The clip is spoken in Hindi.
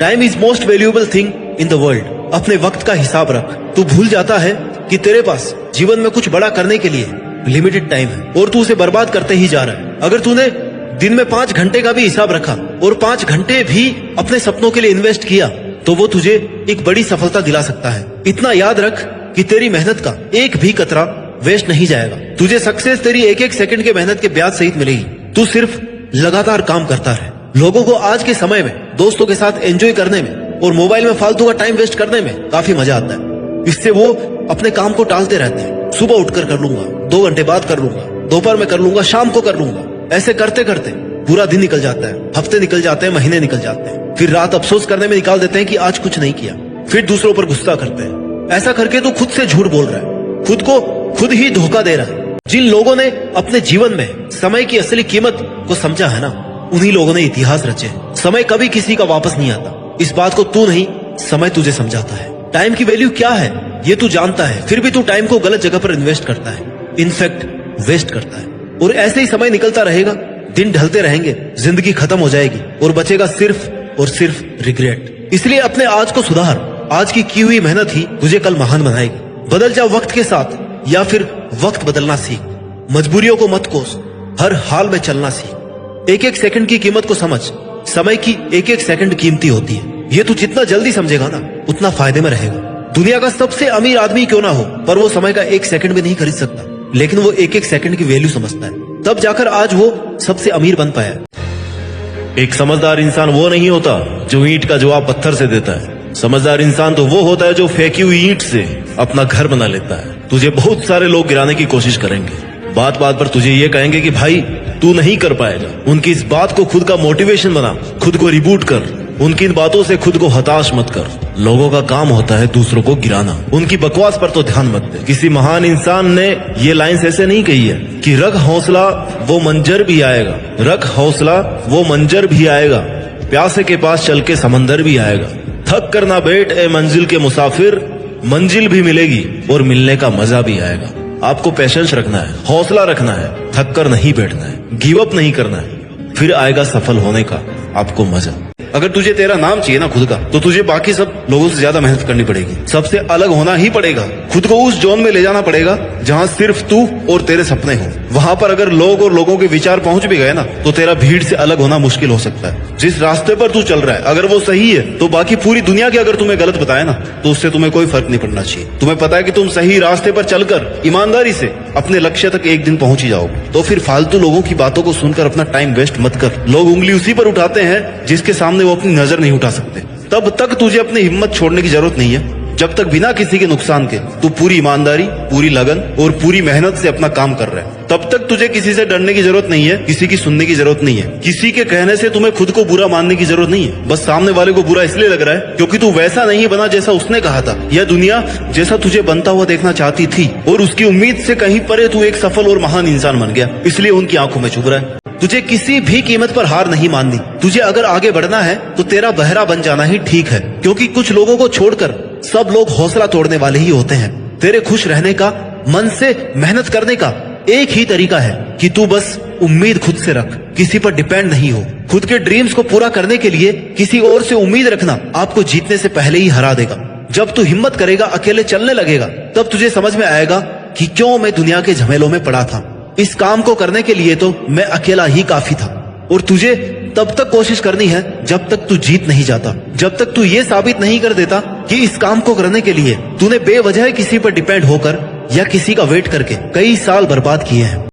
Time is most valuable thing in the world. अपने वक्त का हिसाब रख। तू भूल जाता है कि तेरे पास जीवन में कुछ बड़ा करने के लिए लिमिटेड टाइम है और तू उसे बर्बाद करते ही जा रहा है। अगर तूने दिन में 5 घंटे का भी हिसाब रखा और 5 घंटे भी अपने सपनों के लिए इन्वेस्ट किया तो वो तुझे एक बड़ी सफलता दिला सकता है। इतना याद रख कि तेरी मेहनत का एक भी कतरा वेस्ट नहीं जाएगा। तुझे सक्सेस तेरी एक एक सेकंड के मेहनत के ब्याज सहित मिलेगी। तू सिर्फ लगातार काम करता रहे। लोगों को आज के समय में दोस्तों के साथ एंजॉय करने में और मोबाइल में फालतू का टाइम वेस्ट करने में काफी मजा आता है। इससे वो अपने काम को टालते रहते हैं। सुबह उठकर कर लूंगा, 2 घंटे बाद कर लूंगा, दोपहर में कर लूंगा, शाम को कर लूंगा। ऐसे करते करते पूरा दिन निकल जाता है, हफ्ते निकल जाते हैं, महीने निकल जाते हैं। फिर रात अफसोस करने में निकाल देते हैं कि आज कुछ नहीं किया। फिर दूसरों पर गुस्सा करते हैं। ऐसा करके तू खुद से झूठ बोल रहा है, खुद को खुद ही धोखा दे रहा है। जिन लोगों ने अपने जीवन में समय की असली कीमत को समझा है ना, उन्हीं लोगों ने इतिहास रचे। समय कभी किसी का वापस नहीं आता। इस बात को तू नहीं, समय तुझे समझाता है। टाइम की वैल्यू क्या है ये तू जानता है, फिर भी तू टाइम को गलत जगह पर इन्वेस्ट करता है, इनफैक्ट वेस्ट करता है। और ऐसे ही समय निकलता रहेगा, दिन ढलते रहेंगे, जिंदगी खत्म हो जाएगी और बचेगा सिर्फ और सिर्फ रिग्रेट। इसलिए अपने आज को सुधार। आज की हुई मेहनत ही तुझे कल महान बनाएगी। बदल जा वक्त के साथ या फिर वक्त बदलना सीख। मजबूरियों को मत कोस, हर हाल में चलना सीख। एक एक सेकंड की कीमत को समझ। समय की एक एक सेकंड कीमती होती है। ये तू जितना जल्दी समझेगा ना उतना फायदे में रहेगा। दुनिया का सबसे अमीर आदमी क्यों ना हो, पर वो समय का 1 सेकंड भी नहीं खरीद सकता, लेकिन वो एक एक सेकंड की वैल्यू समझता है। तब जाकर आज वो सबसे अमीर बन पाया। एक समझदार इंसान वो नहीं होता जो ईंट का जवाब पत्थर से देता है। समझदार इंसान तो वो होता है जो फेंकी हुई ईंट से अपना घर बना लेता है। तुझे बहुत सारे लोग गिराने की कोशिश करेंगे, बात बात पर तुझे ये कहेंगे कि भाई तू नहीं कर पाएगा। उनकी इस बात को खुद का मोटिवेशन बना, खुद को रिबूट कर। उनकी इन बातों से खुद को हताश मत कर। लोगों का काम होता है दूसरों को गिराना। उनकी बकवास पर तो ध्यान मत दे। किसी महान इंसान ने ये लाइन्स ऐसे नहीं कही है कि रख हौसला वो मंजर भी आएगा, रख हौसला वो मंजर भी आएगा, प्यासे के पास चल के समंदर भी आएगा। थक कर ना बैठ ए मंजिल के मुसाफिर, मंजिल भी मिलेगी और मिलने का मजा भी आएगा। आपको पेशेंस रखना है, हौसला रखना है, थक कर नहीं बैठना है, गिव अप नहीं करना है, फिर आएगा सफल होने का आपको मजा। अगर तुझे तेरा नाम चाहिए ना खुद का, तो तुझे बाकी सब लोगों से ज्यादा मेहनत करनी पड़ेगी। सबसे अलग होना ही पड़ेगा। खुद को उस जोन में ले जाना पड़ेगा जहां सिर्फ तू और तेरे सपने हो। वहां पर अगर लोग और लोगों के विचार पहुंच भी गए ना, तो तेरा भीड़ से अलग होना मुश्किल हो सकता है। जिस रास्ते पर तू चल रहा है अगर वो सही है, तो बाकी पूरी दुनिया के अगर तुम्हें गलत बताए ना, तो उससे तुम्हें कोई फर्क नहीं पड़ना चाहिए। तुम्हें पता है कि तुम सही रास्ते पर चलकर ईमानदारी से अपने लक्ष्य तक एक दिन पहुंच ही जाओगे। तो फिर फालतू लोगों की बातों को सुनकर अपना टाइम वेस्ट मत कर। लोग उंगली उसी पर उठाते हैं जिसके सामने वो अपनी नजर नहीं उठा सकते। तब तक तुझे अपनी हिम्मत छोड़ने की जरूरत नहीं है, जब तक बिना किसी के नुकसान के तू पूरी ईमानदारी, पूरी लगन और पूरी मेहनत से अपना काम कर रहा है। तब तक तुझे किसी से डरने की जरूरत नहीं है, किसी की सुनने की जरूरत नहीं है, किसी के कहने से तुम्हें खुद को बुरा मानने की जरूरत नहीं है। बस सामने वाले को बुरा इसलिए लग रहा है क्योंकि तू वैसा नहीं बना जैसा उसने कहा था, या दुनिया जैसा तुझे बनता हुआ देखना चाहती थी, और उसकी उम्मीद से कहीं परे तू एक सफल और महान इंसान बन गया, इसलिए उनकी आंखों में चुभ रहा है। तुझे किसी भी कीमत पर हार नहीं माननी। तुझे अगर आगे बढ़ना है तो तेरा बहरा बन जाना ही ठीक है, क्योंकि कुछ लोगों को छोड़कर सब लोग हौसला तोड़ने वाले ही होते हैं। तेरे खुश रहने का, मन से मेहनत करने का एक ही तरीका है कि तू बस उम्मीद खुद से रख, किसी पर डिपेंड नहीं हो। खुद के ड्रीम्स को पूरा करने के लिए किसी और से उम्मीद रखना आपको जीतने से पहले ही हरा देगा। जब तू हिम्मत करेगा, अकेले चलने लगेगा, तब तुझे समझ में आएगा कि क्यों मैं दुनिया के झमेलों में पड़ा था। इस काम को करने के लिए तो मैं अकेला ही काफी था। और तुझे तब तक कोशिश करनी है जब तक तू जीत नहीं जाता, जब तक तू ये साबित नहीं कर देता कि इस काम को करने के लिए तूने बेवजह किसी पर डिपेंड होकर या किसी का वेट करके कई साल बर्बाद किए हैं।